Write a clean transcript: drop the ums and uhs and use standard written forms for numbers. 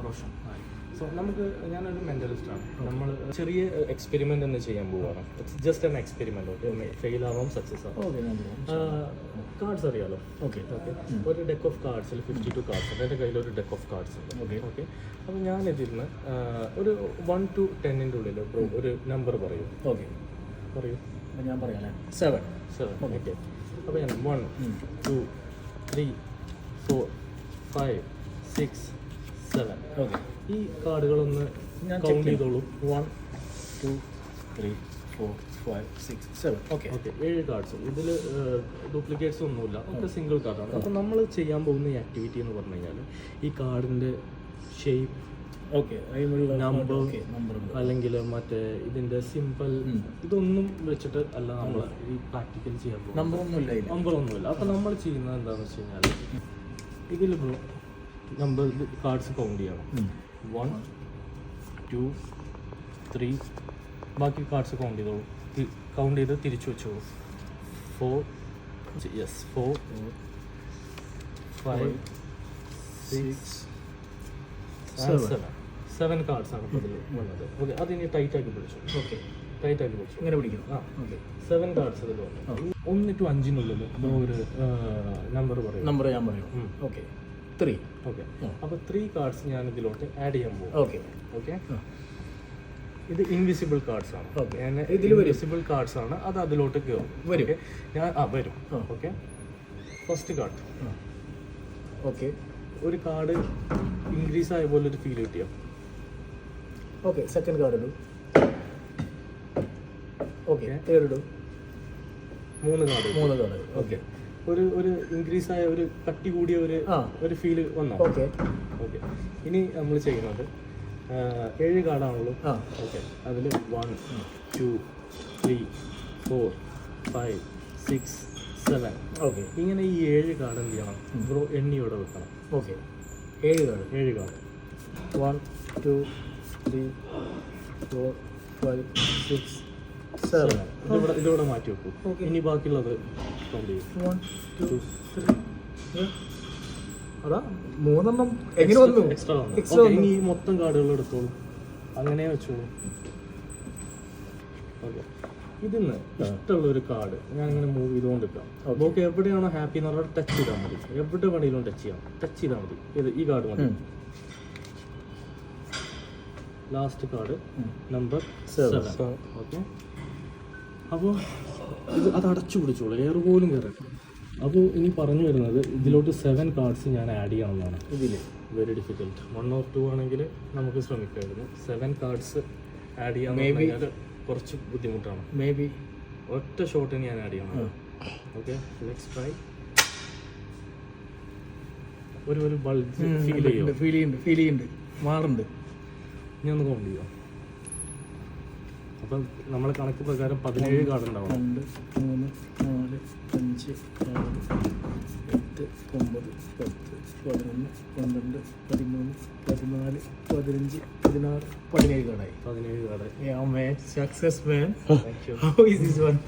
Roshan. So നമുക്ക് ഞാനൊരു മെൻ്റലിസ്റ്റാണ്. നമ്മൾ ചെറിയ എക്സ്പെരിമെൻ്റ് എന്ന് ചെയ്യാൻ പോവുകയാണ്. It's just an experiment. Okay, fail ആവാം, സക്സസ് ആവാം. കാർഡ്സ് അറിയാലോ. ഓക്കെ ഓക്കെ, ഒരു ഡെക്ക് ഓഫ് കാർഡ്സിൽ 52 കാർഡ്സ് ഉണ്ട്. എൻ്റെ കയ്യിലൊരു ഡെക്ക് ഓഫ് കാർഡ്സ് ഉണ്ട്. ഓക്കെ ഓക്കെ, അപ്പോൾ ഞാനിതിന്ന് ഒരു 1 to 10 ഉള്ളിൽ ഒരു നമ്പർ പറയൂ. ഓക്കെ പറയൂ. ഞാൻ പറയാം 7. ഓക്കെ, അപ്പോൾ ഞാൻ 1 2 3 4 5 6 7. ഓക്കെ, ഈ കാർഡുകളൊന്ന് കൗണ്ട് ചെയ്തോളൂ. 1 2 3 4 5 6 7. Okay okay, 7 cards. ഇതിൽ ഡ്യൂപ്ലിക്കേറ്റ്സ് ഒന്നുമില്ല, ഒക്കെ സിംഗിൾ കാർഡാണ്. അപ്പോൾ നമ്മൾ ചെയ്യാൻ പോകുന്ന ഈ ആക്ടിവിറ്റി എന്ന് പറഞ്ഞു കഴിഞ്ഞാൽ ഈ കാർഡിൻ്റെ ഷേപ്പ്, ഓക്കെ, നമ്പർ അല്ലെങ്കിൽ മറ്റേ ഇതിൻ്റെ സിമ്പിൾ, ഇതൊന്നും വെച്ചിട്ട് അല്ല നമ്മൾ ഈ പ്രാക്ടിക്കൽ ചെയ്യാൻ പോകും. നമ്പറൊന്നുമില്ല. അപ്പോൾ നമ്മൾ ചെയ്യുന്നത് എന്താണെന്ന് വെച്ച് കഴിഞ്ഞാൽ ഇതിൽ നമ്പർ കാർഡ്സ് കൗണ്ട് ചെയ്യണം. 1 2 3, ബാക്കി കാർഡ്സ് കൗണ്ട് ചെയ്തോളൂ. കൗണ്ട് ചെയ്ത് തിരിച്ചു വെച്ചോളൂ. 4 5 6 7 കാർഡ്സ് ആണ് ഇപ്പോൾ ഇതിൽ വന്നത്. ഓക്കെ, അതിനി ടൈറ്റ് ആക്കി പിടിച്ചു. ഓക്കെ, ടൈറ്റ് ആക്കി പിടിച്ചു. ഇങ്ങനെ പിടിക്കും. ഓക്കെ, 7 കാർഡ്സ് ഇതിൽ വന്നു. 1 to 5 ഒരു നമ്പർ പറയും. നമ്പർ ഞാൻ പറയും. ഓക്കെ, 3. ഓക്കെ, അപ്പോൾ 3 കാർഡ്സ് ഞാൻ ഇതിലോട്ട് ആഡ് ചെയ്യാൻ പോകും. ഓക്കെ ഓക്കെ, ഇത് ഇൻവിസിബിൾ കാർഡ്സ് ആണ്. ഓക്കെ, ഇതിൽ ഇൻവിസിബിൾ കാർഡ്സ് ആണ്. അത് അതിലോട്ട് കയറും. വരും. ഞാൻ വരും. Okay, first card. ഓക്കെ, ഒരു കാർഡ് ഇൻക്രീസ് ആയ പോലെ ഒരു ഫീൽ കിട്ടിയോ? ഓക്കെ, സെക്കൻഡ് കാർഡ് ഇടും. ഓക്കെ, തേർഡ് ഇടും. 3 കാർഡ്. ഓക്കെ, ഒരു ഇൻക്രീസ് ആയ ഒരു കട്ടി കൂടിയ ഒരു ഫീല് വന്നോ? ഓക്കെ ഓക്കെ, ഇനി നമ്മൾ ചെയ്യുന്നത് 7 കാർഡാണല്ലോ. ഓക്കെ, അതിൽ 1 2 3 4 5 6 7. ഓക്കെ, ഇങ്ങനെ ഈ 7 കാർഡ് എന്ത് ചെയ്യണം? ബ്രോ എണ്ണിയോടെ വെക്കണം. Okay, 7 card. 1 2 3 4 5 6 7. ഇതിവിടെ മാറ്റി വെക്കൂ. ഇനി ബാക്കിയുള്ളത് കൗണ്ട് ചെയ്യും. 1 2 3. അതാ 3 എങ്ങനെ വന്നു? എക്സ്ട്രാ വന്നു. ഇനി ഈ മൊത്തം കാർഡുകൾ എടുത്തോളൂ. അങ്ങനെ വെച്ചോളൂ. ഓക്കെ, ഇതിന്ന് ഇഷ്ടമുള്ള ഒരു കാർഡ് ഞാൻ ഇങ്ങനെ മൂവ് ചെയ്തുകൊണ്ടിരിക്കാം. ഓക്കെ, എവിടെയാണോ ഹാപ്പി എന്ന് പറഞ്ഞാൽ ടച്ച് ചെയ്താൽ മതി. എവിടെ വേണമെങ്കിലും ടച്ച് ചെയ്താൽ മതി. ഈ കാർഡ് മതി. Last card number 7. ഓക്കെ, അപ്പോൾ അത് അടച്ചു പിടിച്ചോളൂ, എയർ പോലും കയറട്ടെ. അപ്പോൾ ഇനി പറഞ്ഞു വരുന്നത് ഇതിലോട്ട് 7 കാർഡ്സ് ഞാൻ ആഡ് ചെയ്യണമെന്നാണ്. ഇതിൽ വെരി ഡിഫിക്കൽട്ട്. 1 or 2 ആണെങ്കിൽ നമുക്ക് ശ്രമിക്കായിരുന്നു. 7 കാർഡ്സ് ആഡ് ചെയ്യാൻ കുറച്ച് ബുദ്ധിമുട്ടാണ്. മേ ബി ഒറ്റ ഷോട്ടിന് ഞാൻ ആഡ് ചെയ്യണം. Okay, let's try. ഒരു ബൾജ് ഫീൽ ചെയ്യുന്നുണ്ട്, മാറുന്നുണ്ട്. ഞാൻ ഒന്ന് കൗണ്ട് ചെയ്യാം. അപ്പം നമ്മളെ കണക്ക് പ്രകാരം 17 കാർഡ് ഉണ്ടാവും. 2 3 4 5 6 7 8 9 10 11 12 13 14 15 16 17 കാർഡായി. 17 card. Yeah, man. Success, man. Thank you. How is this one?